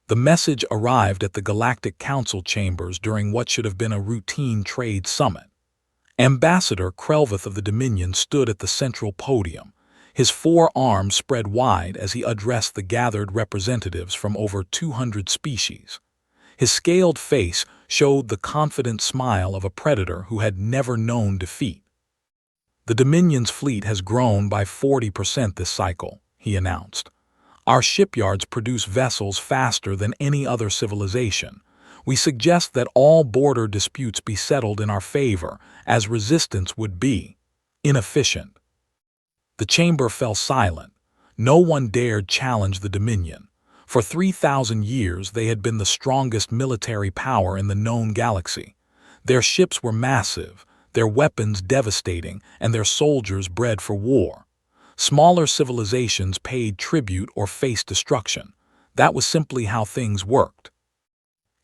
The message arrived at the Galactic Council chambers during what should have been a routine trade summit. Ambassador Krelvith of the Dominion stood at the central podium, his four arms spread wide as he addressed the gathered representatives from over 200 species. His scaled face showed the confident smile of a predator who had never known defeat. "The Dominion's fleet has grown by 40% this cycle," he announced. "Our shipyards produce vessels faster than any other civilization. We suggest that all border disputes be settled in our favor, as resistance would be inefficient." The chamber fell silent. No one dared challenge the Dominion. For 3,000 years they had been the strongest military power in the known galaxy. Their ships were massive, their weapons devastating, and their soldiers bred for war. Smaller civilizations paid tribute or faced destruction. That was simply how things worked.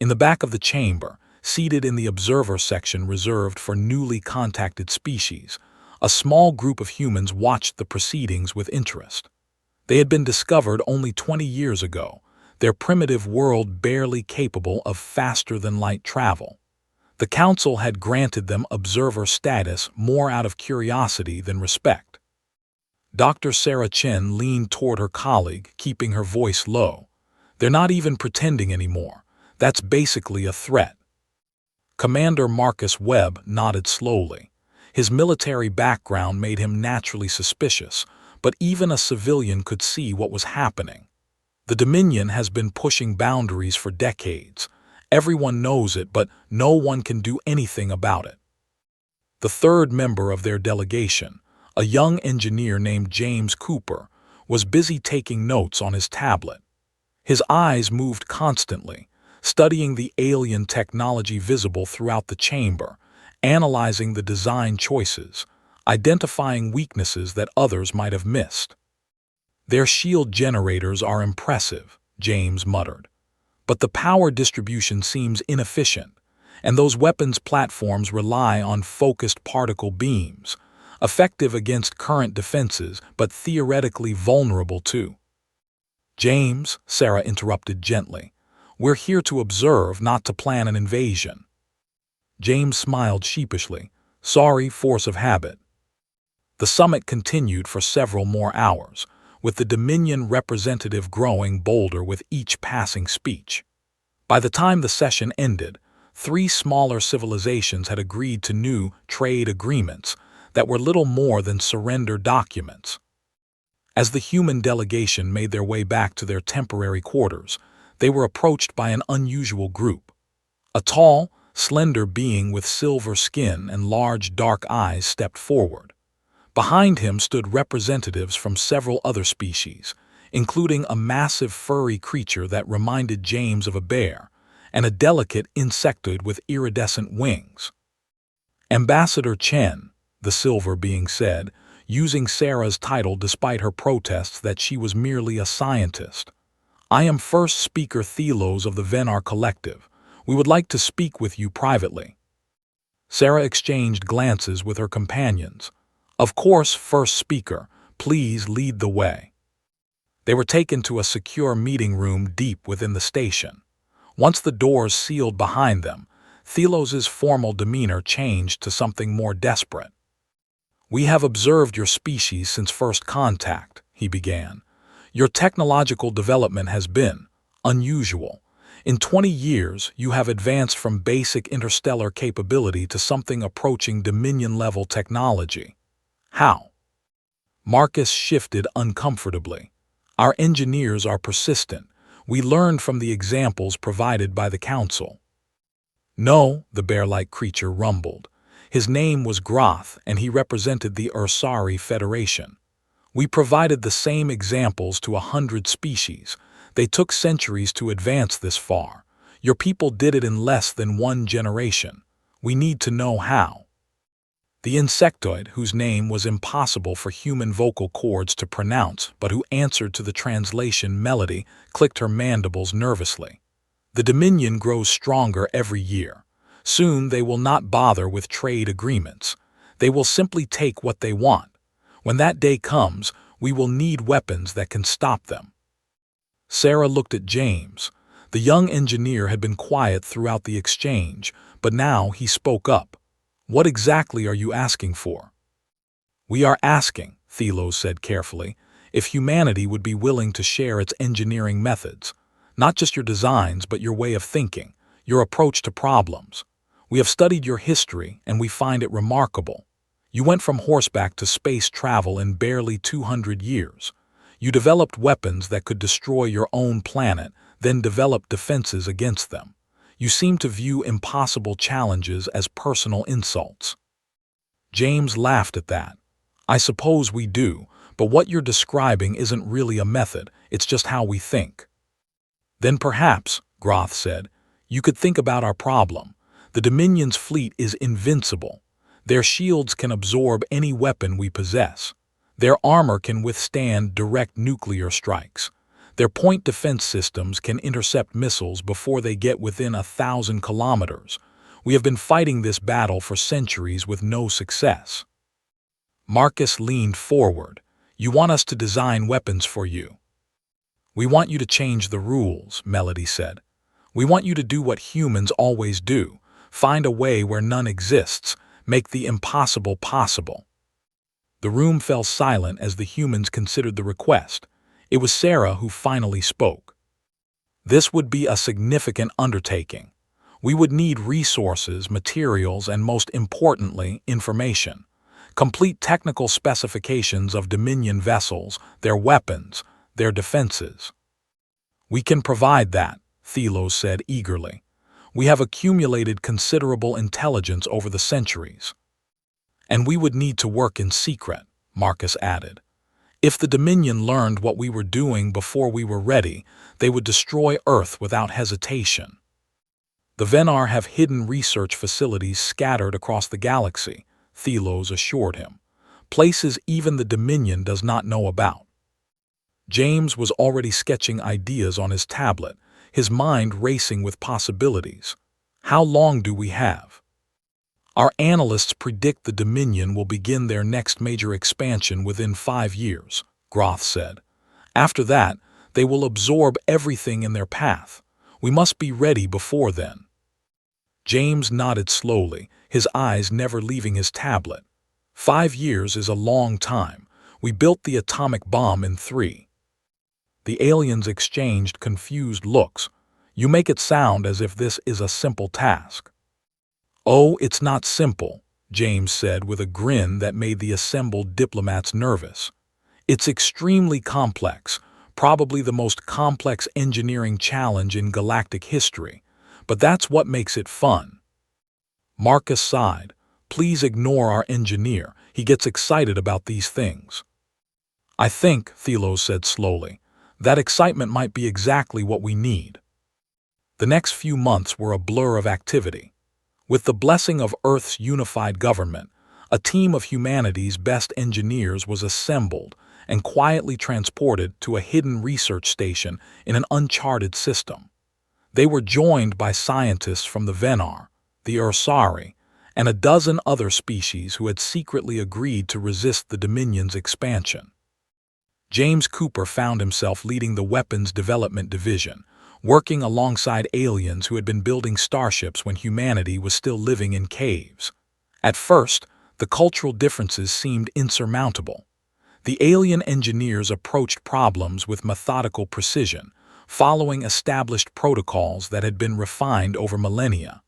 In the back of the chamber, seated in the observer section reserved for newly contacted species, a small group of humans watched the proceedings with interest. They had been discovered only 20 years ago, their primitive world barely capable of faster-than-light travel. The Council had granted them observer status more out of curiosity than respect. Dr. Sarah Chen leaned toward her colleague, keeping her voice low. "They're not even pretending anymore. That's basically a threat." Commander Marcus Webb nodded slowly. His military background made him naturally suspicious, but even a civilian could see what was happening. The Dominion has been pushing boundaries for decades. Everyone knows it, but no one can do anything about it. The third member of their delegation, a young engineer named James Cooper, was busy taking notes on his tablet. His eyes moved constantly, studying the alien technology visible throughout the chamber, analyzing the design choices, identifying weaknesses that others might have missed. "Their shield generators are impressive," James muttered. "But the power distribution seems inefficient, and those weapons platforms rely on focused particle beams, effective against current defenses but theoretically vulnerable too." "James," Sarah interrupted gently, "we're here to observe, not to plan an invasion." James smiled sheepishly. "Sorry, force of habit." The summit continued for several more hours, with the Dominion representative growing bolder with each passing speech. By the time the session ended, 3 smaller civilizations had agreed to new trade agreements that were little more than surrender documents. As the human delegation made their way back to their temporary quarters, they were approached by an unusual group. A tall, slender being with silver skin and large dark eyes stepped forward. Behind him stood representatives from several other species, including a massive furry creature that reminded James of a bear, and a delicate insectoid with iridescent wings. "Ambassador Chen," the silver being said, using Sarah's title despite her protests that she was merely a scientist. "I am First Speaker Thelos of the Venar Collective. We would like to speak with you privately." Sarah exchanged glances with her companions. "Of course, First Speaker, please lead the way." They were taken to a secure meeting room deep within the station. Once the doors sealed behind them, Thelos's formal demeanor changed to something more desperate. "We have observed your species since first contact," he began. "Your technological development has been unusual. In 20 years, you have advanced from basic interstellar capability to something approaching Dominion-level technology. How?" Marcus shifted uncomfortably. "Our engineers are persistent. We learned from the examples provided by the Council." "No," the bear-like creature rumbled. His name was Groth, and he represented the Ursari Federation. "We provided the same examples to 100 species. They took centuries to advance this far. Your people did it in less than 1 generation. We need to know how." The insectoid, whose name was impossible for human vocal cords to pronounce but who answered to the translation melody, clicked her mandibles nervously. "The Dominion grows stronger every year. Soon they will not bother with trade agreements. They will simply take what they want. When that day comes, we will need weapons that can stop them." Sarah looked at James. The young engineer had been quiet throughout the exchange, but now he spoke up. "What exactly are you asking for?" "We are asking," Thelos said carefully, "if humanity would be willing to share its engineering methods. Not just your designs, but your way of thinking, your approach to problems. We have studied your history, and we find it remarkable. You went from horseback to space travel in barely 200 years. You developed weapons that could destroy your own planet, then developed defenses against them. You seem to view impossible challenges as personal insults." James laughed at that. "I suppose we do, but what you're describing isn't really a method, it's just how we think." "Then perhaps," Groth said, "you could think about our problem. The Dominion's fleet is invincible. Their shields can absorb any weapon we possess. Their armor can withstand direct nuclear strikes. Their point defense systems can intercept missiles before they get within 1,000 kilometers. We have been fighting this battle for centuries with no success." Marcus leaned forward. "You want us to design weapons for you?" "We want you to change the rules," Melody said. "We want you to do what humans always do, find a way where none exists, make the impossible possible." The room fell silent as the humans considered the request. It was Sarah who finally spoke. "This would be a significant undertaking. We would need resources, materials, and most importantly, information. Complete technical specifications of Dominion vessels, their weapons, their defenses." "We can provide that," Thelos said eagerly. "We have accumulated considerable intelligence over the centuries." "And we would need to work in secret," Marcus added. "If the Dominion learned what we were doing before we were ready, they would destroy Earth without hesitation." "The Venar have hidden research facilities scattered across the galaxy," Thelos assured him. "Places even the Dominion does not know about." James was already sketching ideas on his tablet, his mind racing with possibilities. "How long do we have?" "Our analysts predict the Dominion will begin their next major expansion within 5 years, Groth said. "After that, they will absorb everything in their path. We must be ready before then." James nodded slowly, his eyes never leaving his tablet. 5 years is a long time. We built the atomic bomb in 3. The aliens exchanged confused looks. "You make it sound as if this is a simple task." "Oh, it's not simple," James said with a grin that made the assembled diplomats nervous. "It's extremely complex, probably the most complex engineering challenge in galactic history, but that's what makes it fun." Marcus sighed. "Please ignore our engineer. He gets excited about these things." "I think," Thelos said slowly, "that excitement might be exactly what we need." The next few months were a blur of activity. With the blessing of Earth's unified government, a team of humanity's best engineers was assembled and quietly transported to a hidden research station in an uncharted system. They were joined by scientists from the Venar, the Ursari, and a dozen other species who had secretly agreed to resist the Dominion's expansion. James Cooper found himself leading the Weapons Development Division, working alongside aliens who had been building starships when humanity was still living in caves. At first, the cultural differences seemed insurmountable. The alien engineers approached problems with methodical precision, following established protocols that had been refined over millennia.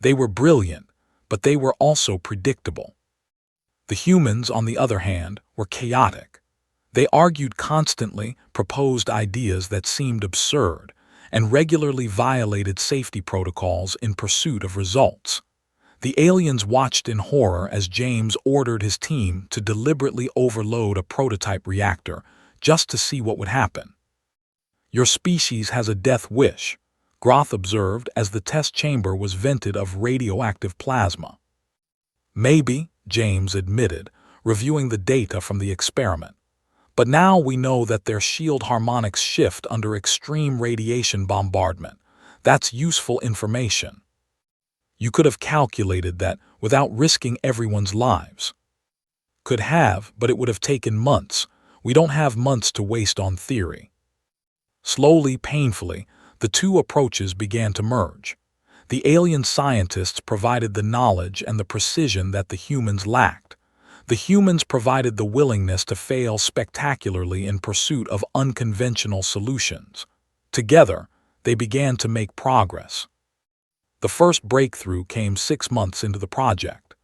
They were brilliant, but they were also predictable. The humans, on the other hand, were chaotic. They argued constantly, proposed ideas that seemed absurd, and regularly violated safety protocols in pursuit of results. The aliens watched in horror as James ordered his team to deliberately overload a prototype reactor just to see what would happen. "Your species has a death wish," Groth observed as the test chamber was vented of radioactive plasma. "Maybe," James admitted, reviewing the data from the experiment. "But now we know that their shield harmonics shift under extreme radiation bombardment. That's useful information." "You could have calculated that without risking everyone's lives." "Could have, but it would have taken months. We don't have months to waste on theory." Slowly, painfully, The two approaches began to merge. The alien scientists provided the knowledge and the precision that the humans lacked. The humans provided the willingness to fail spectacularly in pursuit of unconventional solutions. Together, they began to make progress. The first breakthrough came 6 months into the project.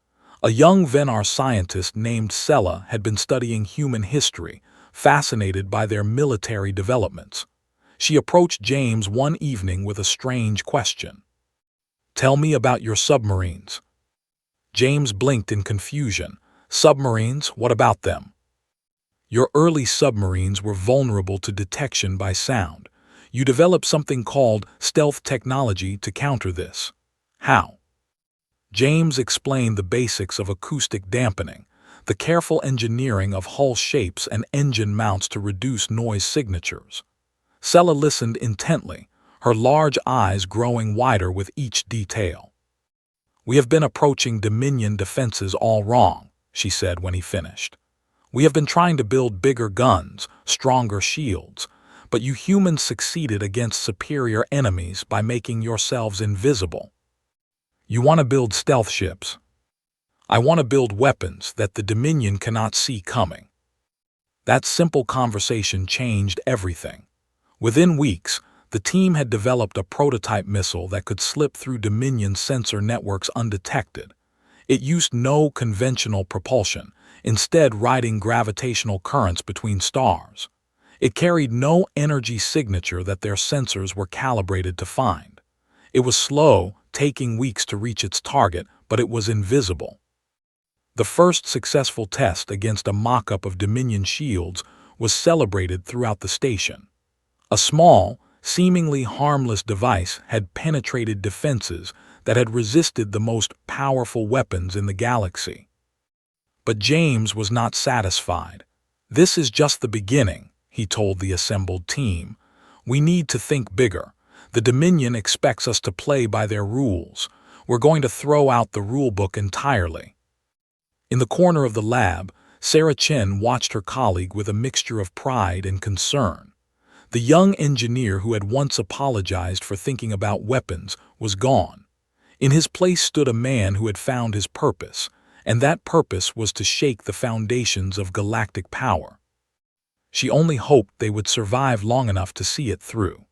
A young Venar scientist named Sela had been studying human history, fascinated by their military developments. She approached James one evening with a strange question. "Tell me about your submarines." James blinked in confusion. "Submarines? What about them?" "Your early submarines were vulnerable to detection by sound. You developed something called stealth technology to counter this." "How?" James explained the basics of acoustic dampening, the careful engineering of hull shapes and engine mounts to reduce noise signatures. Sela listened intently, her large eyes growing wider with each detail. "We have been approaching Dominion defenses all wrong," she said when he finished. "We have been trying to build bigger guns, stronger shields, but you humans succeeded against superior enemies by making yourselves invisible. You want to build stealth ships. I want to build weapons that the Dominion cannot see coming." That simple conversation changed everything. Within weeks, the team had developed a prototype missile that could slip through Dominion sensor networks undetected. It used no conventional propulsion, instead riding gravitational currents between stars. It carried no energy signature that their sensors were calibrated to find. It was slow, taking weeks to reach its target, but it was invisible. The first successful test against a mock-up of Dominion shields was celebrated throughout the station. A small, seemingly harmless device had penetrated defenses that had resisted the most powerful weapons in the galaxy. But James was not satisfied. "This is just the beginning," he told the assembled team. "We need to think bigger. The Dominion expects us to play by their rules. We're going to throw out the rulebook entirely." In the corner of the lab, Sarah Chen watched her colleague with a mixture of pride and concern. The young engineer who had once apologized for thinking about weapons was gone. In his place stood a man who had found his purpose, and that purpose was to shake the foundations of galactic power. She only hoped they would survive long enough to see it through.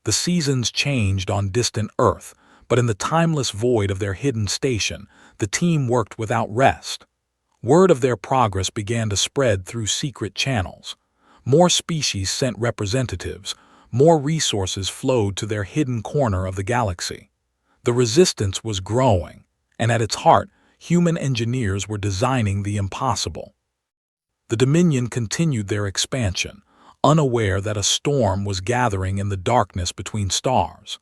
The seasons changed on distant Earth, but in the timeless void of their hidden station, the team worked without rest. Word of their progress began to spread through secret channels. More species sent representatives, more resources flowed to their hidden corner of the galaxy. The resistance was growing, and at its heart, human engineers were designing the impossible. The Dominion continued their expansion, unaware that a storm was gathering in the darkness between stars.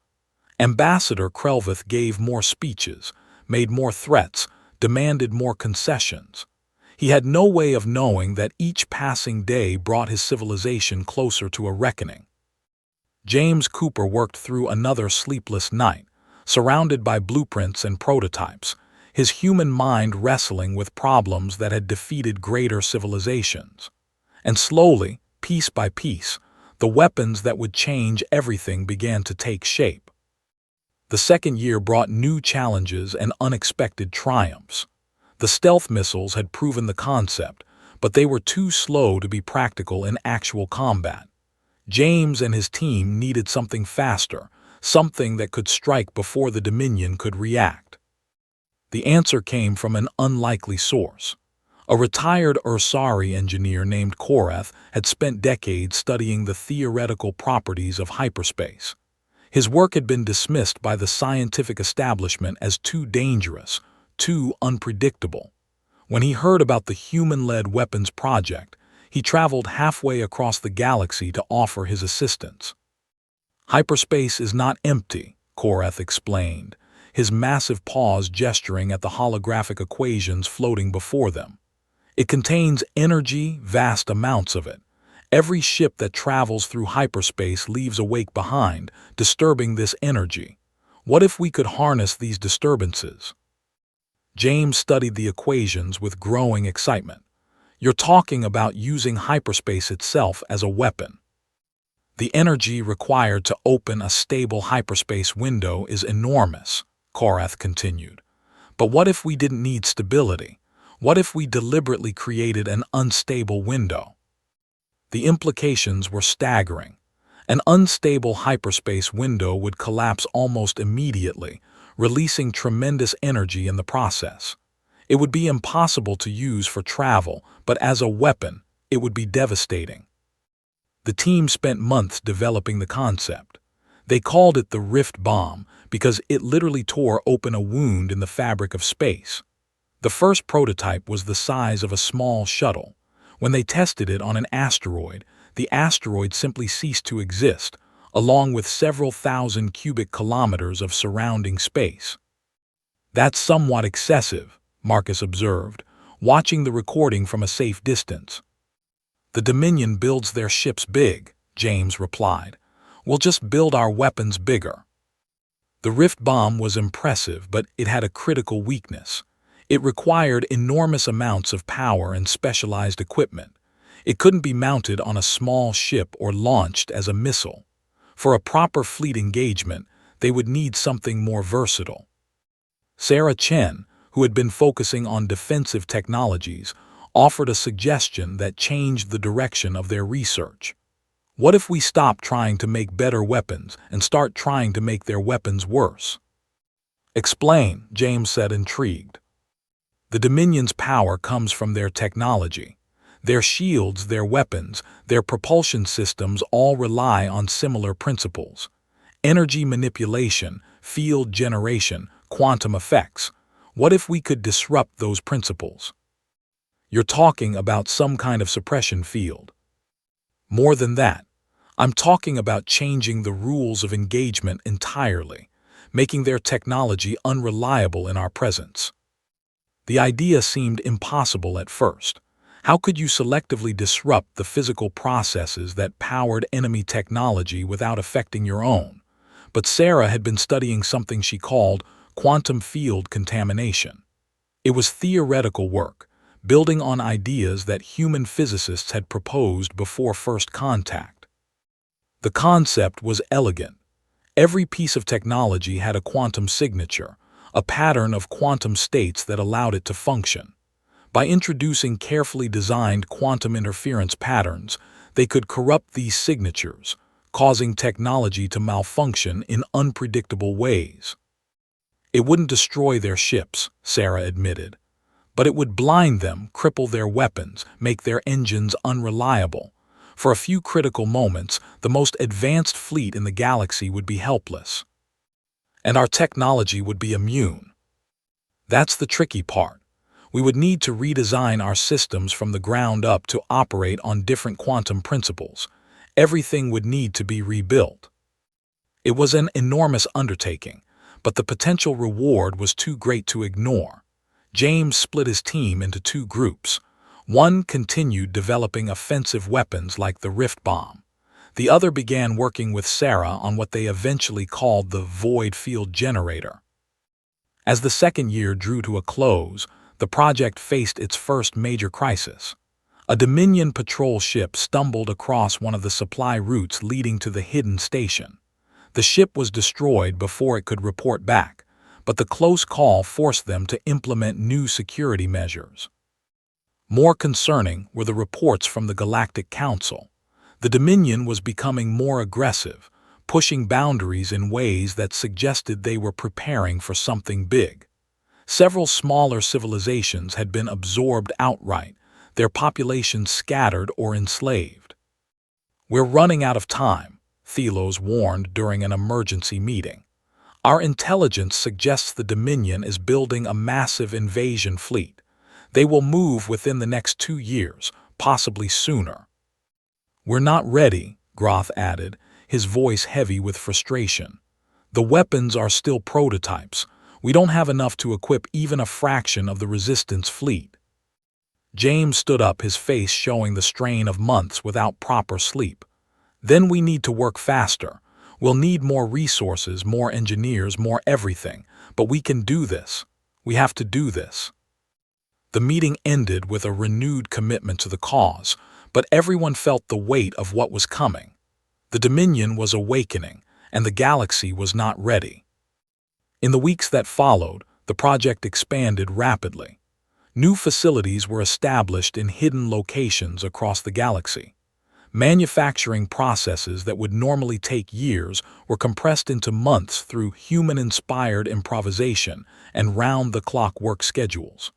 Ambassador Krelvith gave more speeches, made more threats, demanded more concessions. He had no way of knowing that each passing day brought his civilization closer to a reckoning. James Cooper worked through another sleepless night, surrounded by blueprints and prototypes, his human mind wrestling with problems that had defeated greater civilizations. And slowly, piece by piece, the weapons that would change everything began to take shape. The second year brought new challenges and unexpected triumphs. The stealth missiles had proven the concept, but they were too slow to be practical in actual combat. James and his team needed something faster, something that could strike before the Dominion could react. The answer came from an unlikely source. A retired Ursari engineer named Korath had spent decades studying the theoretical properties of hyperspace. His work had been dismissed by the scientific establishment as too dangerous, too unpredictable. When he heard about the human-led weapons project, he traveled halfway across the galaxy to offer his assistance. "Hyperspace is not empty," Korath explained, his massive paws gesturing at the holographic equations floating before them. "It contains energy, vast amounts of it. Every ship that travels through hyperspace leaves a wake behind, disturbing this energy. What if we could harness these disturbances?" James studied the equations with growing excitement. "You're talking about using hyperspace itself as a weapon." The energy required to open a stable hyperspace window is enormous, Korath continued. But what if we didn't need stability? What if we deliberately created an unstable window? The implications were staggering. An unstable hyperspace window would collapse almost immediately, releasing tremendous energy in the process. It would be impossible to use for travel, but as a weapon, it would be devastating. The team spent months developing the concept. They called it the Rift Bomb because it literally tore open a wound in the fabric of space. The first prototype was the size of a small shuttle. When they tested it on an asteroid, the asteroid simply ceased to exist, along with several thousand cubic kilometers of surrounding space. That's somewhat excessive, Marcus observed, watching the recording from a safe distance. The Dominion builds their ships big, James replied. We'll just build our weapons bigger. The Rift Bomb was impressive, but it had a critical weakness. It required enormous amounts of power and specialized equipment. It couldn't be mounted on a small ship or launched as a missile. For a proper fleet engagement, they would need something more versatile. Sarah Chen, who had been focusing on defensive technologies, offered a suggestion that changed the direction of their research. What if we stop trying to make better weapons and start trying to make their weapons worse? Explain, James said, intrigued. The Dominion's power comes from their technology. Their shields, their weapons, their propulsion systems all rely on similar principles. Energy manipulation, field generation, quantum effects. What if we could disrupt those principles? You're talking about some kind of suppression field. More than that, I'm talking about changing the rules of engagement entirely, making their technology unreliable in our presence. The idea seemed impossible at first. How could you selectively disrupt the physical processes that powered enemy technology without affecting your own? But Sarah had been studying something she called quantum field contamination. It was theoretical work, building on ideas that human physicists had proposed before first contact. The concept was elegant. Every piece of technology had a quantum signature, a pattern of quantum states that allowed it to function. By introducing carefully designed quantum interference patterns, they could corrupt these signatures, causing technology to malfunction in unpredictable ways. It wouldn't destroy their ships, Sarah admitted, but it would blind them, cripple their weapons, make their engines unreliable. For a few critical moments, the most advanced fleet in the galaxy would be helpless. And our technology would be immune. That's the tricky part. We would need to redesign our systems from the ground up to operate on different quantum principles. Everything would need to be rebuilt. It was an enormous undertaking, but the potential reward was too great to ignore. James split his team into two groups. One continued developing offensive weapons like the Rift Bomb. The other began working with Sarah on what they eventually called the Void Field Generator. As the second year drew to a close, the project faced its first major crisis. A Dominion patrol ship stumbled across one of the supply routes leading to the hidden station. The ship was destroyed before it could report back, but the close call forced them to implement new security measures. More concerning were the reports from the Galactic Council. The Dominion was becoming more aggressive, pushing boundaries in ways that suggested they were preparing for something big. Several smaller civilizations had been absorbed outright, their populations scattered or enslaved. We're running out of time, Thelos warned during an emergency meeting. Our intelligence suggests the Dominion is building a massive invasion fleet. They will move within the next 2 years, possibly sooner. We're not ready, Groth added, his voice heavy with frustration. The weapons are still prototypes. We don't have enough to equip even a fraction of the Resistance fleet. James stood up, his face showing the strain of months without proper sleep. Then we need to work faster. We'll need more resources, more engineers, more everything. But we can do this. We have to do this. The meeting ended with a renewed commitment to the cause, but everyone felt the weight of what was coming. The Dominion was awakening, and the galaxy was not ready. In the weeks that followed, the project expanded rapidly. New facilities were established in hidden locations across the galaxy. Manufacturing processes that would normally take years were compressed into months through human-inspired improvisation and round-the-clock work schedules.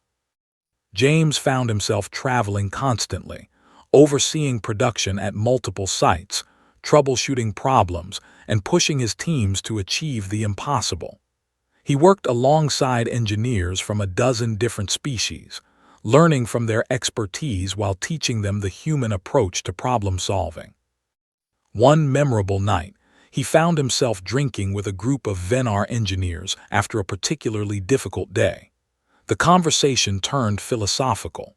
James found himself traveling constantly, overseeing production at multiple sites, troubleshooting problems, and pushing his teams to achieve the impossible. He worked alongside engineers from a dozen different species, learning from their expertise while teaching them the human approach to problem solving. One memorable night, he found himself drinking with a group of Venar engineers after a particularly difficult day. The conversation turned philosophical.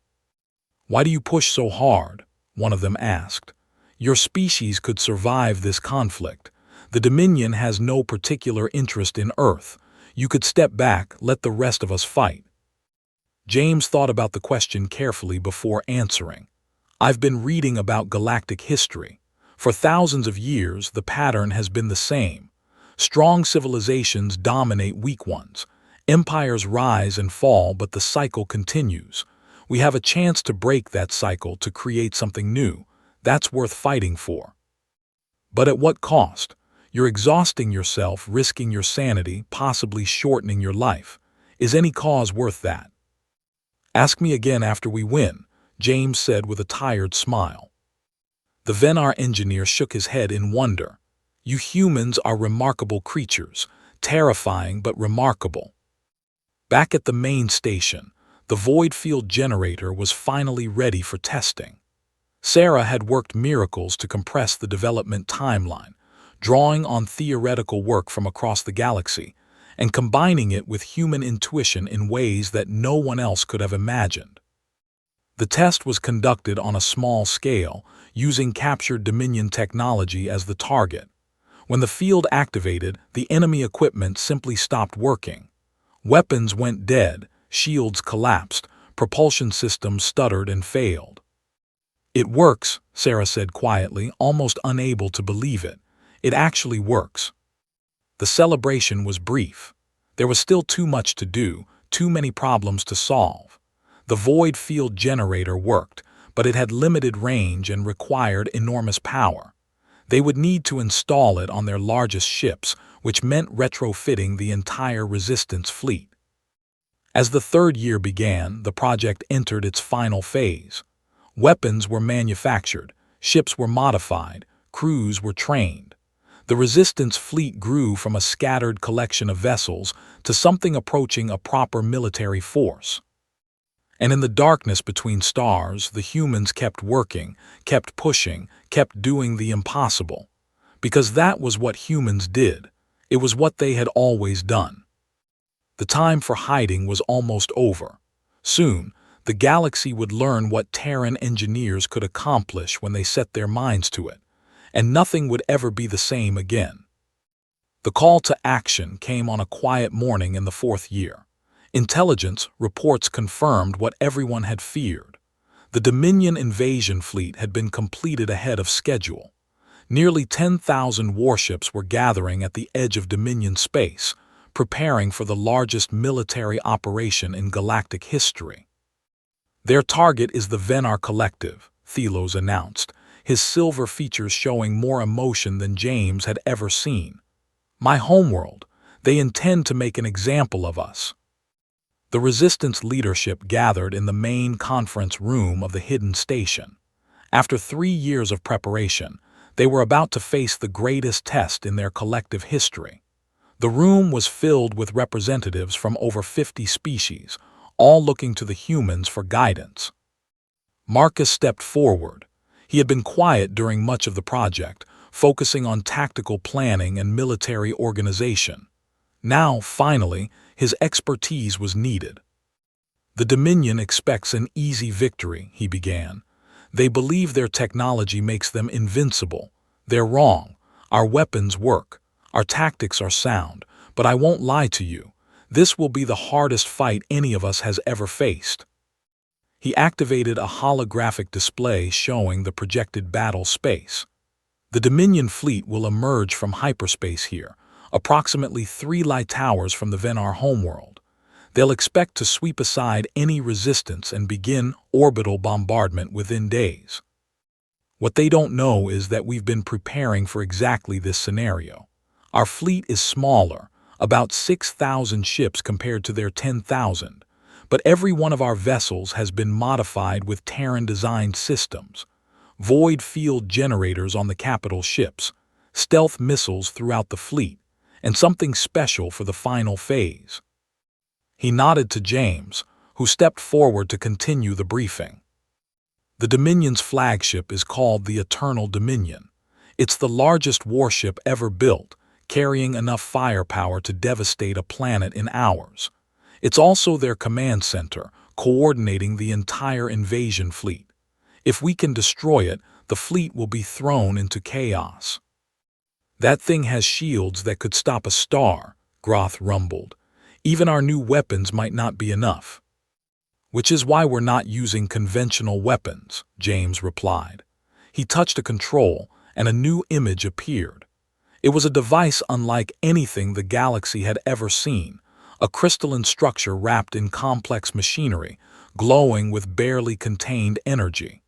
"Why do you push so hard?" one of them asked. "Your species could survive this conflict. The Dominion has no particular interest in Earth. You could step back, let the rest of us fight." James thought about the question carefully before answering. "I've been reading about galactic history. For thousands of years, the pattern has been the same. Strong civilizations dominate weak ones. Empires rise and fall, but the cycle continues. We have a chance to break that cycle to create something new. That's worth fighting for. But at what cost? You're exhausting yourself, risking your sanity, possibly shortening your life. Is any cause worth that?" "Ask me again after we win," James said with a tired smile. The Venar engineer shook his head in wonder. "You humans are remarkable creatures, terrifying but remarkable." Back at the main station, the void field generator was finally ready for testing. Sarah had worked miracles to compress the development timeline, drawing on theoretical work from across the galaxy and combining it with human intuition in ways that no one else could have imagined. The test was conducted on a small scale, using captured Dominion technology as the target. When the field activated, the enemy equipment simply stopped working. Weapons went dead, shields collapsed, propulsion systems stuttered and failed. "It works," Sarah said quietly, almost unable to believe it. "It actually works." The celebration was brief. There was still too much to do, too many problems to solve. The void field generator worked, but it had limited range and required enormous power. They would need to install it on their largest ships, which meant retrofitting the entire Resistance fleet. As the third year began, the project entered its final phase. Weapons were manufactured, ships were modified, crews were trained. The Resistance fleet grew from a scattered collection of vessels to something approaching a proper military force. And in the darkness between stars, the humans kept working, kept pushing, kept doing the impossible. Because that was what humans did. It was what they had always done. The time for hiding was almost over. Soon, the galaxy would learn what Terran engineers could accomplish when they set their minds to it, and nothing would ever be the same again. The call to action came on a quiet morning in the fourth year. Intelligence reports confirmed what everyone had feared. The Dominion invasion fleet had been completed ahead of schedule. Nearly 10,000 warships were gathering at the edge of Dominion space, preparing for the largest military operation in galactic history. "Their target is the Venar Collective," Thelos announced, his silver features showing more emotion than James had ever seen. "My homeworld. They intend to make an example of us." The Resistance leadership gathered in the main conference room of the hidden station. After 3 years of preparation, they were about to face the greatest test in their collective history. The room was filled with representatives from over 50 species, all looking to the humans for guidance. Marcus stepped forward. He had been quiet during much of the project, focusing on tactical planning and military organization. Now, finally, his expertise was needed. "The Dominion expects an easy victory," he began. "They believe their technology makes them invincible. They're wrong. Our weapons work. Our tactics are sound. But I won't lie to you. This will be the hardest fight any of us has ever faced." He activated a holographic display showing the projected battle space. The Dominion fleet will emerge from hyperspace here, approximately 3 light hours from the Venar homeworld. They'll expect to sweep aside any resistance and begin orbital bombardment within days. What they don't know is that we've been preparing for exactly this scenario. Our fleet is smaller, about 6,000 ships compared to their 10,000, but every one of our vessels has been modified with Terran-designed systems. Void field generators on the capital ships, stealth missiles throughout the fleet, and something special for the final phase. He nodded to James, who stepped forward to continue the briefing. The Dominion's flagship is called the Eternal Dominion. It's the largest warship ever built, carrying enough firepower to devastate a planet in hours. It's also their command center, coordinating the entire invasion fleet. If we can destroy it, the fleet will be thrown into chaos. That thing has shields that could stop a star, Groth rumbled. Even our new weapons might not be enough. Which is why we're not using conventional weapons, James replied. He touched a control, and a new image appeared. It was a device unlike anything the galaxy had ever seen, a crystalline structure wrapped in complex machinery, glowing with barely contained energy.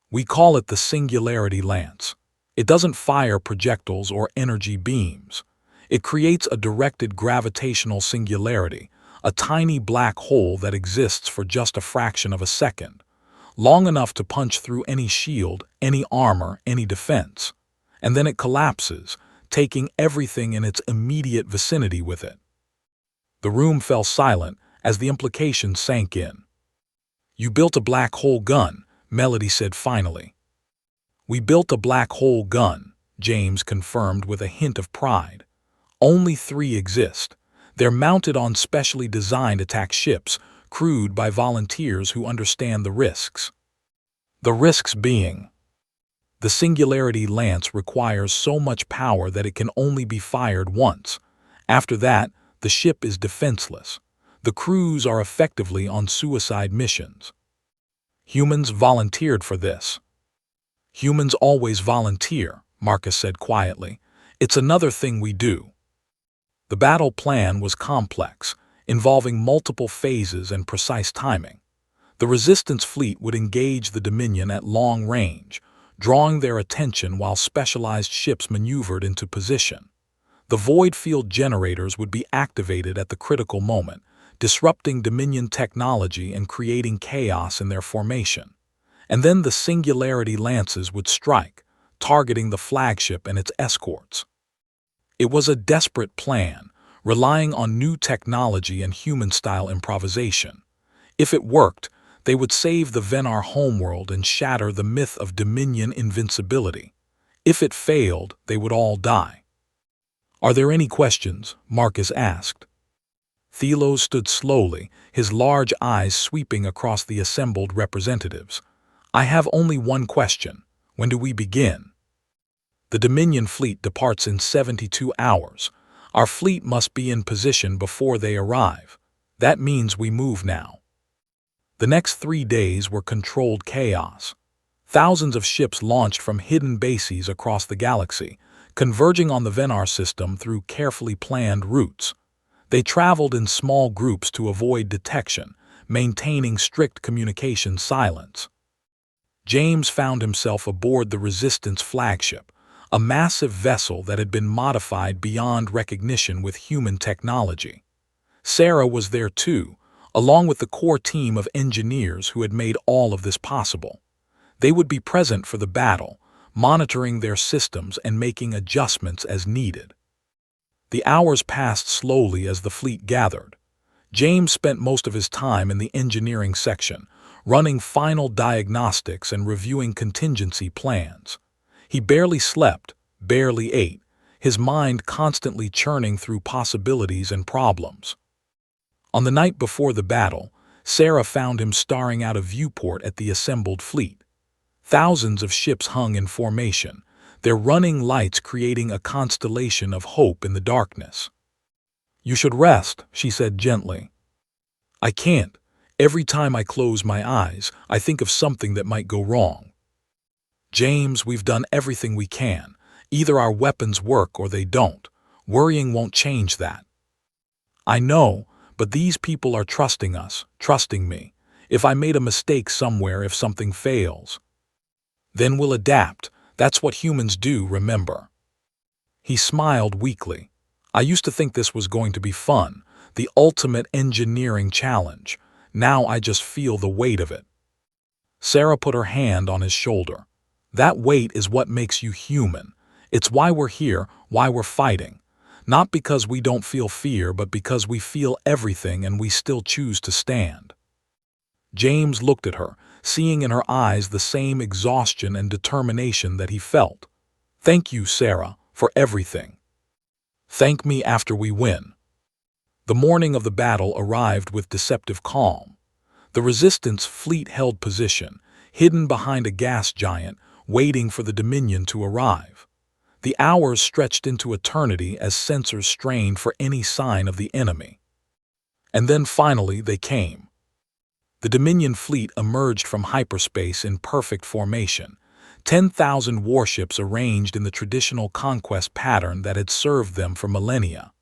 We call it the Singularity Lance. It doesn't fire projectiles or energy beams. It creates a directed gravitational singularity, a tiny black hole that exists for just a fraction of a second, long enough to punch through any shield, any armor, any defense. And then it collapses, taking everything in its immediate vicinity with it. The room fell silent as the implications sank in. "You built a black hole gun," Melody said finally. "We built a black hole gun," James confirmed with a hint of pride. "Only 3 exist. They're mounted on specially designed attack ships, crewed by volunteers who understand the risks." The risks being, the Singularity Lance requires so much power that it can only be fired once. After that, the ship is defenseless. The crews are effectively on suicide missions. Humans volunteered for this. "Humans always volunteer," Marcus said quietly. "It's another thing we do." The battle plan was complex, involving multiple phases and precise timing. The Resistance fleet would engage the Dominion at long range, drawing their attention while specialized ships maneuvered into position. The void field generators would be activated at the critical moment, disrupting Dominion technology and creating chaos in their formation. And then the Singularity Lances would strike, targeting the flagship and its escorts. It was a desperate plan, relying on new technology and human-style improvisation. If it worked, they would save the Venar homeworld and shatter the myth of Dominion invincibility. If it failed, they would all die. "Are there any questions?" Marcus asked. Thelos stood slowly, his large eyes sweeping across the assembled representatives. "I have only one question. When do we begin?" "The Dominion fleet departs in 72 hours. Our fleet must be in position before they arrive. That means we move now." The next 3 days were controlled chaos. Thousands of ships launched from hidden bases across the galaxy, converging on the Venar system through carefully planned routes. They traveled in small groups to avoid detection, maintaining strict communication silence. James found himself aboard the Resistance flagship, a massive vessel that had been modified beyond recognition with human technology. Sarah was there too, along with the core team of engineers who had made all of this possible. They would be present for the battle, monitoring their systems and making adjustments as needed. The hours passed slowly as the fleet gathered. James spent most of his time in the engineering section, running final diagnostics and reviewing contingency plans. He barely slept, barely ate, his mind constantly churning through possibilities and problems. On the night before the battle, Sarah found him staring out a viewport at the assembled fleet. Thousands of ships hung in formation, their running lights creating a constellation of hope in the darkness. "You should rest," she said gently. "I can't. Every time I close my eyes, I think of something that might go wrong." James, we've done everything we can. Either our weapons work or they don't. Worrying won't change that. I know, but these people are trusting us, trusting me. If I made a mistake somewhere, if something fails, then we'll adapt. That's what humans do, remember. He smiled weakly. I used to think this was going to be fun, the ultimate engineering challenge. Now I just feel the weight of it. Sarah put her hand on his shoulder. That weight is what makes you human. It's why we're here, why we're fighting. Not because we don't feel fear, but because we feel everything and we still choose to stand. James looked at her, seeing in her eyes the same exhaustion and determination that he felt. Thank you, Sarah, for everything. Thank me after we win. The morning of the battle arrived with deceptive calm. The Resistance fleet held position, hidden behind a gas giant, waiting for the Dominion to arrive. The hours stretched into eternity as sensors strained for any sign of the enemy. And then finally they came. The Dominion fleet emerged from hyperspace in perfect formation, 10,000 warships arranged in the traditional conquest pattern that had served them for millennia.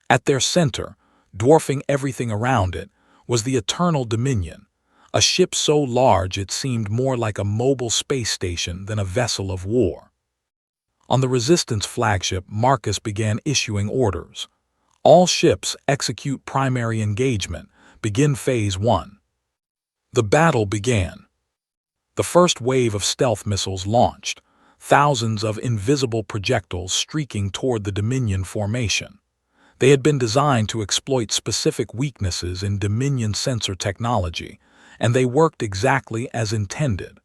At their center, dwarfing everything around it, was the Eternal Dominion, a ship so large it seemed more like a mobile space station than a vessel of war. On the Resistance flagship, Marcus began issuing orders. All ships execute primary engagement, begin Phase 1. The battle began. The first wave of stealth missiles launched, thousands of invisible projectiles streaking toward the Dominion formation. They had been designed to exploit specific weaknesses in Dominion sensor technology, and they worked exactly as intended.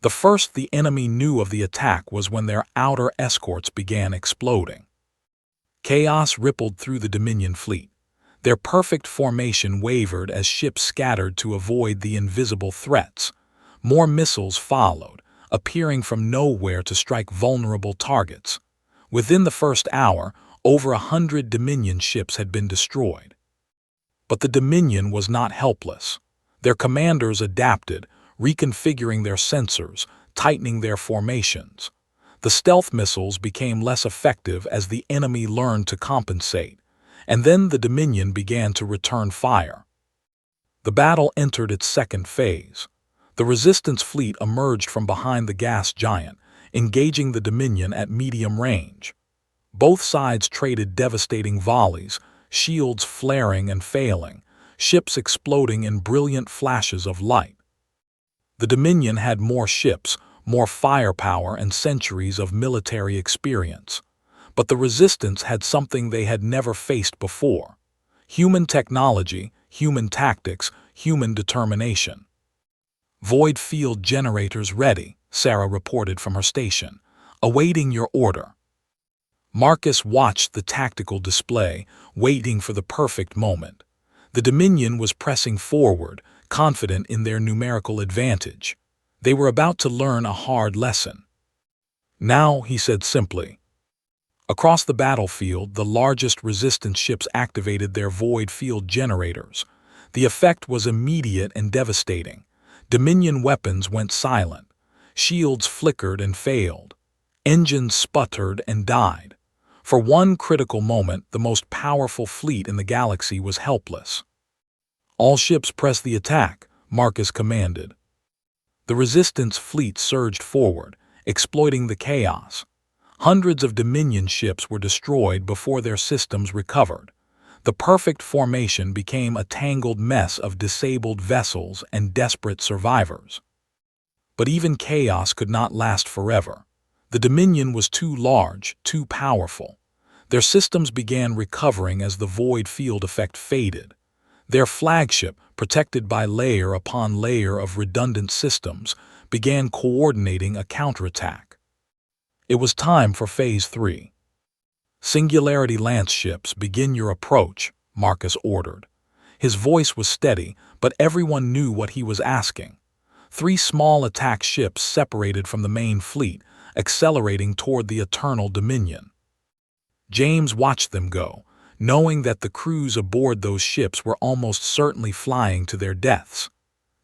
The first the enemy knew of the attack was when their outer escorts began exploding. Chaos rippled through the Dominion fleet. Their perfect formation wavered as ships scattered to avoid the invisible threats. More missiles followed, appearing from nowhere to strike vulnerable targets. Within the first hour, over 100 Dominion ships had been destroyed. But the Dominion was not helpless. Their commanders adapted, reconfiguring their sensors, tightening their formations. The stealth missiles became less effective as the enemy learned to compensate, and then the Dominion began to return fire. The battle entered its second phase. The Resistance fleet emerged from behind the gas giant, engaging the Dominion at medium range. Both sides traded devastating volleys, shields flaring and failing, ships exploding in brilliant flashes of light. The Dominion had more ships, more firepower, and centuries of military experience. But the Resistance had something they had never faced before: human technology, human tactics, human determination. Void field generators ready, Sarah reported from her station, awaiting your order. Marcus watched the tactical display, waiting for the perfect moment. The Dominion was pressing forward, confident in their numerical advantage. They were about to learn a hard lesson. Now, he said simply. Across the battlefield, the largest Resistance ships activated their void field generators. The effect was immediate and devastating. Dominion weapons went silent. Shields flickered and failed. Engines sputtered and died. For one critical moment, the most powerful fleet in the galaxy was helpless. All ships press the attack, Marcus commanded. The Resistance fleet surged forward, exploiting the chaos. Hundreds of Dominion ships were destroyed before their systems recovered. The perfect formation became a tangled mess of disabled vessels and desperate survivors. But even chaos could not last forever. The Dominion was too large, too powerful. Their systems began recovering as the void field effect faded. Their flagship, protected by layer upon layer of redundant systems, began coordinating a counterattack. It was time for Phase 3. Singularity Lance ships, begin your approach, Marcus ordered. His voice was steady, but everyone knew what he was asking. 3 small attack ships separated from the main fleet, accelerating toward the Eternal Dominion. James watched them go, knowing that the crews aboard those ships were almost certainly flying to their deaths.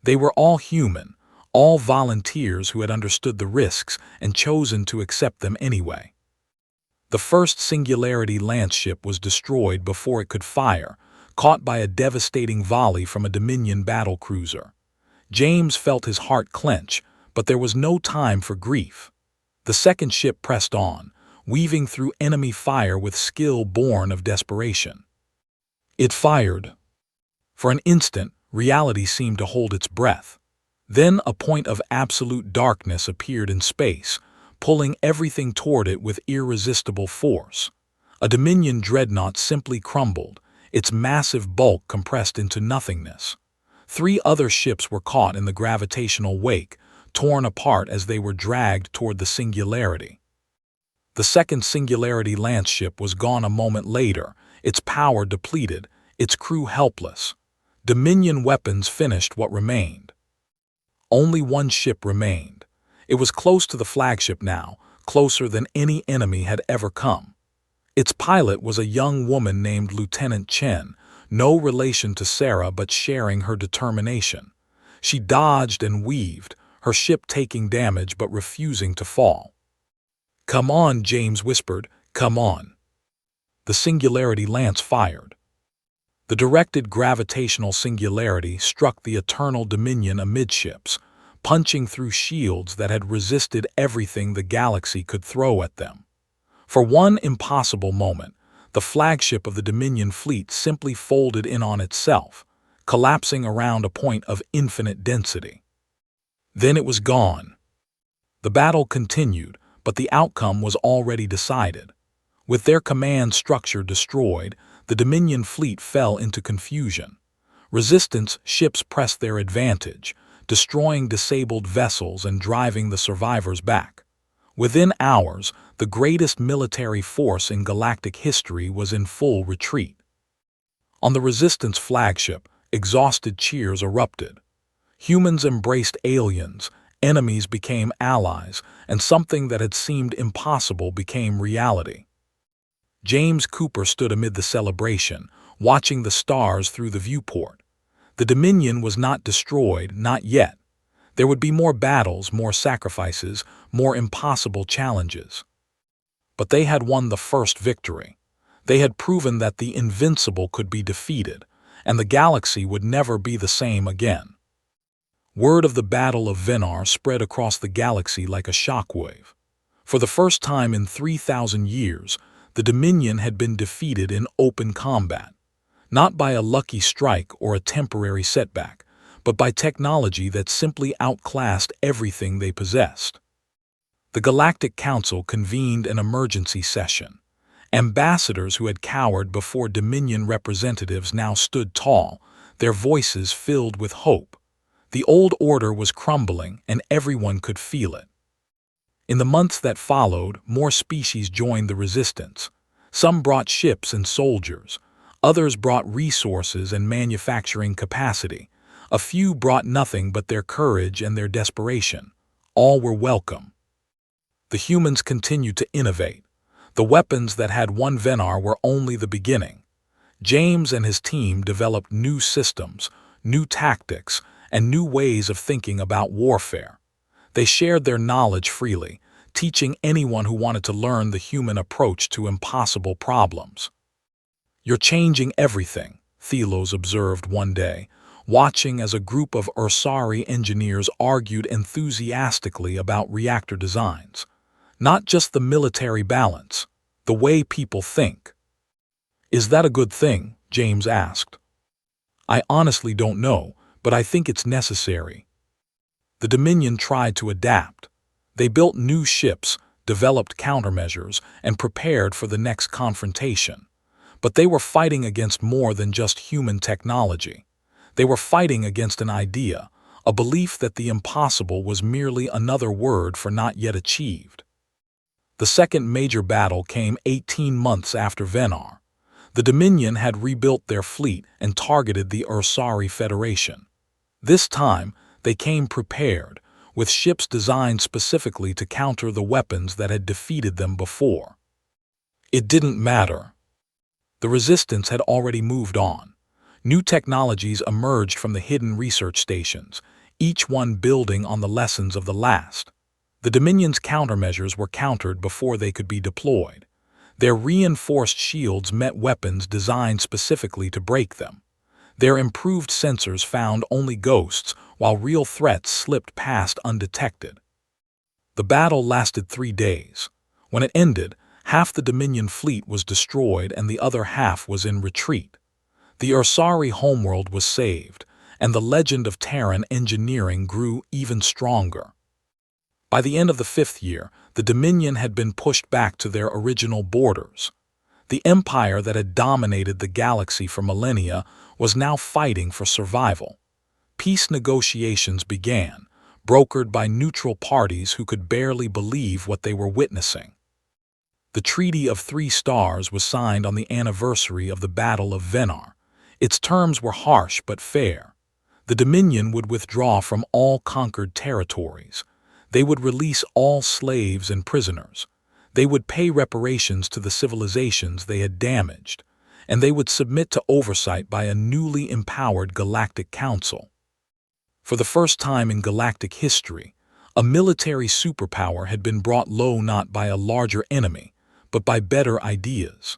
They were all human, all volunteers who had understood the risks and chosen to accept them anyway. The first Singularity Lance ship was destroyed before it could fire, caught by a devastating volley from a Dominion battlecruiser. James felt his heart clench, but there was no time for grief. The second ship pressed on, weaving through enemy fire with skill born of desperation. It fired. For an instant, reality seemed to hold its breath. Then a point of absolute darkness appeared in space, pulling everything toward it with irresistible force. A Dominion dreadnought simply crumbled, its massive bulk compressed into nothingness. 3 other ships were caught in the gravitational wake, torn apart as they were dragged toward the Singularity. The second Singularity Lance ship was gone a moment later, its power depleted, its crew helpless. Dominion weapons finished what remained. Only one ship remained. It was close to the flagship now, closer than any enemy had ever come. Its pilot was a young woman named Lieutenant Chen, no relation to Sarah but sharing her determination. She dodged and weaved, her ship taking damage but refusing to fall. "Come on," James whispered, "come on." The Singularity Lance fired. The directed gravitational singularity struck the Eternal Dominion amidships, punching through shields that had resisted everything the galaxy could throw at them. For one impossible moment, the flagship of the Dominion fleet simply folded in on itself, collapsing around a point of infinite density. Then it was gone. The battle continued, but the outcome was already decided. With their command structure destroyed, the Dominion fleet fell into confusion. Resistance ships pressed their advantage, destroying disabled vessels and driving the survivors back. Within hours, the greatest military force in galactic history was in full retreat. On the Resistance flagship, exhausted cheers erupted. Humans embraced aliens, enemies became allies, and something that had seemed impossible became reality. James Cooper stood amid the celebration, watching the stars through the viewport. The Dominion was not destroyed, not yet. There would be more battles, more sacrifices, more impossible challenges. But they had won the first victory. They had proven that the invincible could be defeated, and the galaxy would never be the same again. Word of the Battle of Venar spread across the galaxy like a shockwave. For the first time in 3,000 years, the Dominion had been defeated in open combat, not by a lucky strike or a temporary setback, but by technology that simply outclassed everything they possessed. The Galactic Council convened an emergency session. Ambassadors who had cowered before Dominion representatives now stood tall, their voices filled with hope. The old order was crumbling, and everyone could feel it. In the months that followed, more species joined the resistance. Some brought ships and soldiers. Others brought resources and manufacturing capacity. A few brought nothing but their courage and their desperation. All were welcome. The humans continued to innovate. The weapons that had won Venar were only the beginning. James and his team developed new systems, new tactics, and new ways of thinking about warfare. They shared their knowledge freely, teaching anyone who wanted to learn the human approach to impossible problems. "You're changing everything," Thelos observed one day, watching as a group of Ursari engineers argued enthusiastically about reactor designs. "Not just the military balance, the way people think." "Is that a good thing?" James asked. "I honestly don't know, but I think it's necessary." The Dominion tried to adapt. They built new ships, developed countermeasures, and prepared for the next confrontation. But they were fighting against more than just human technology. They were fighting against an idea, a belief that the impossible was merely another word for not yet achieved. The second major battle came 18 months after Venar. The Dominion had rebuilt their fleet and targeted the Ursari Federation. This time, they came prepared, with ships designed specifically to counter the weapons that had defeated them before. It didn't matter. The resistance had already moved on. New technologies emerged from the hidden research stations, each one building on the lessons of the last. The Dominion's countermeasures were countered before they could be deployed. Their reinforced shields met weapons designed specifically to break them. Their improved sensors found only ghosts, while real threats slipped past undetected. The battle lasted 3 days. When it ended, half the Dominion fleet was destroyed and the other half was in retreat. The Ursari homeworld was saved, and the legend of Terran engineering grew even stronger. By the end of the 5th year, the Dominion had been pushed back to their original borders. The empire that had dominated the galaxy for millennia was now fighting for survival. Peace negotiations began, brokered by neutral parties who could barely believe what they were witnessing. The Treaty of 3 Stars was signed on the anniversary of the Battle of Venar. Its terms were harsh but fair. The Dominion would withdraw from all conquered territories. They would release all slaves and prisoners. They would pay reparations to the civilizations they had damaged, and they would submit to oversight by a newly empowered Galactic Council. For the first time in galactic history, a military superpower had been brought low not by a larger enemy, but by better ideas.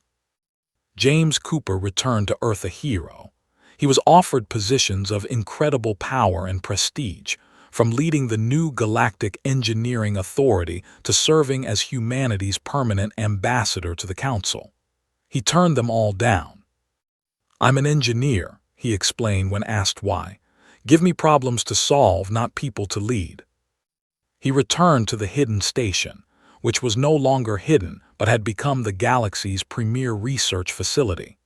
James Cooper returned to Earth a hero. He was offered positions of incredible power and prestige, from leading the new Galactic Engineering Authority to serving as humanity's permanent ambassador to the Council. He turned them all down. "I'm an engineer," he explained when asked why. "Give me problems to solve, not people to lead." He returned to the hidden station, which was no longer hidden but had become the galaxy's premier research facility.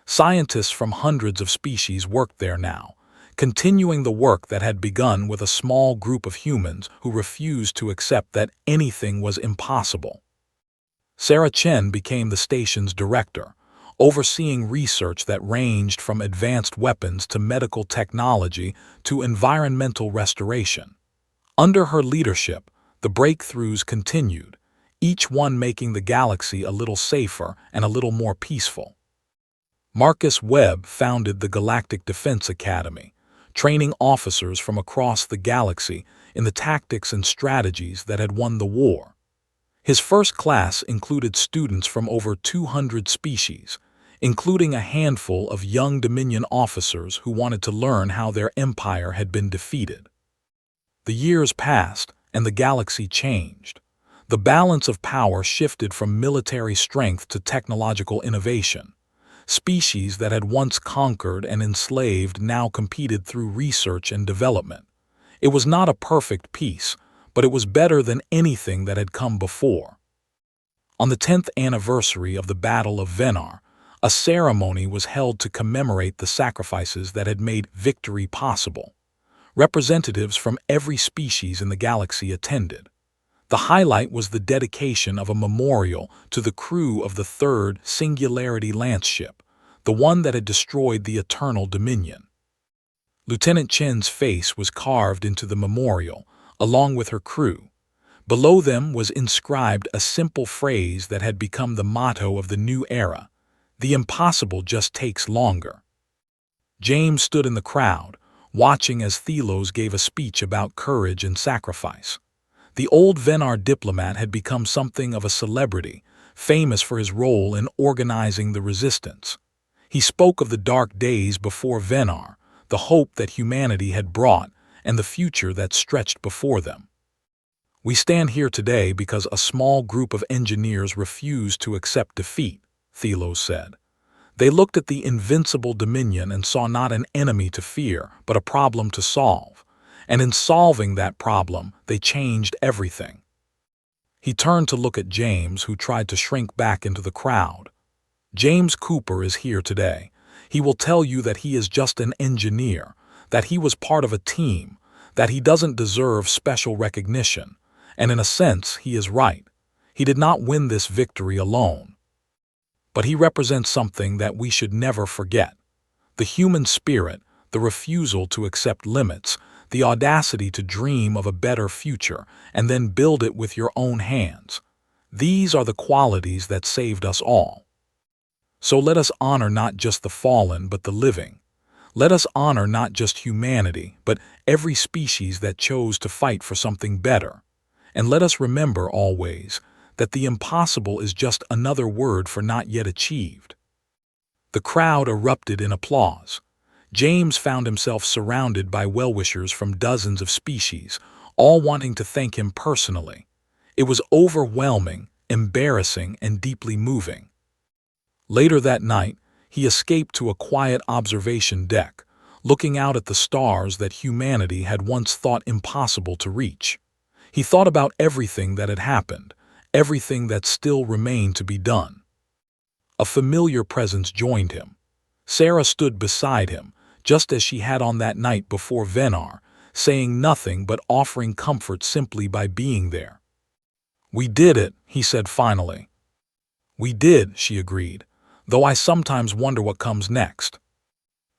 Scientists from hundreds of species worked there now, continuing the work that had begun with a small group of humans who refused to accept that anything was impossible. Sarah Chen became the station's director, overseeing research that ranged from advanced weapons to medical technology to environmental restoration. Under her leadership, the breakthroughs continued, each one making the galaxy a little safer and a little more peaceful. Marcus Webb founded the Galactic Defense Academy, training officers from across the galaxy in the tactics and strategies that had won the war. His first class included students from over 200 species, including a handful of young Dominion officers who wanted to learn how their empire had been defeated. The years passed, and the galaxy changed. The balance of power shifted from military strength to technological innovation. Species that had once conquered and enslaved now competed through research and development. It was not a perfect peace, but it was better than anything that had come before. On the 10th anniversary of the Battle of Venar, a ceremony was held to commemorate the sacrifices that had made victory possible. Representatives from every species in the galaxy attended. The highlight was the dedication of a memorial to the crew of the 3rd Singularity Lance ship, the one that had destroyed the Eternal Dominion. Lieutenant Chen's face was carved into the memorial, along with her crew. Below them was inscribed a simple phrase that had become the motto of the new era: "The impossible just takes longer." James stood in the crowd, watching as Thelos gave a speech about courage and sacrifice. The old Venar diplomat had become something of a celebrity, famous for his role in organizing the resistance. He spoke of the dark days before Venar, the hope that humanity had brought, and the future that stretched before them. "We stand here today because a small group of engineers refused to accept defeat," Thelos said. "They looked at the invincible Dominion and saw not an enemy to fear, but a problem to solve. And in solving that problem, they changed everything." He turned to look at James, who tried to shrink back into the crowd. "James Cooper is here today. He will tell you that he is just an engineer, that he was part of a team, that he doesn't deserve special recognition, and in a sense, he is right. He did not win this victory alone. But he represents something that we should never forget: the human spirit, the refusal to accept limits, the audacity to dream of a better future and then build it with your own hands. These are the qualities that saved us all. So let us honor not just the fallen but the living. Let us honor not just humanity, but every species that chose to fight for something better. And let us remember always that the impossible is just another word for not yet achieved. The crowd erupted in applause. James found himself surrounded by well-wishers from dozens of species, all wanting to thank him personally. It was overwhelming, embarrassing, and deeply moving. Later that night, he escaped to a quiet observation deck, looking out at the stars that humanity had once thought impossible to reach. He thought about everything that had happened, everything that still remained to be done. A familiar presence joined him. Sarah stood beside him, just as she had on that night before Venar, saying nothing but offering comfort simply by being there. "We did it," he said finally. "We did," she agreed, "though I sometimes wonder what comes next.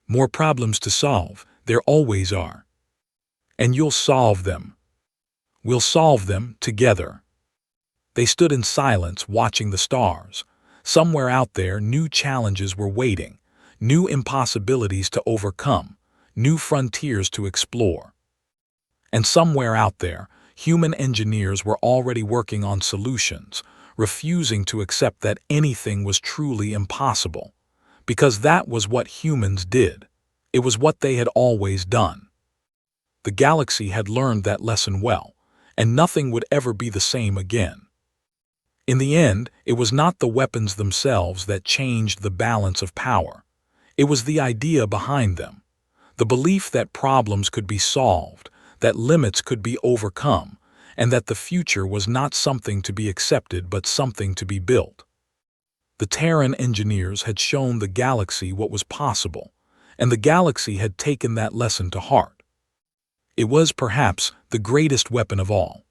More problems to solve, there always are. And you'll solve them. We'll solve them together." They stood in silence, watching the stars. Somewhere out there, new challenges were waiting, new impossibilities to overcome, new frontiers to explore. And somewhere out there, human engineers were already working on solutions, refusing to accept that anything was truly impossible. Because that was what humans did. It was what they had always done. The galaxy had learned that lesson well, and nothing would ever be the same again. In the end, it was not the weapons themselves that changed the balance of power. It was the idea behind them, the belief that problems could be solved, that limits could be overcome, and that the future was not something to be accepted but something to be built. The Terran engineers had shown the galaxy what was possible, and the galaxy had taken that lesson to heart. It was perhaps the greatest weapon of all.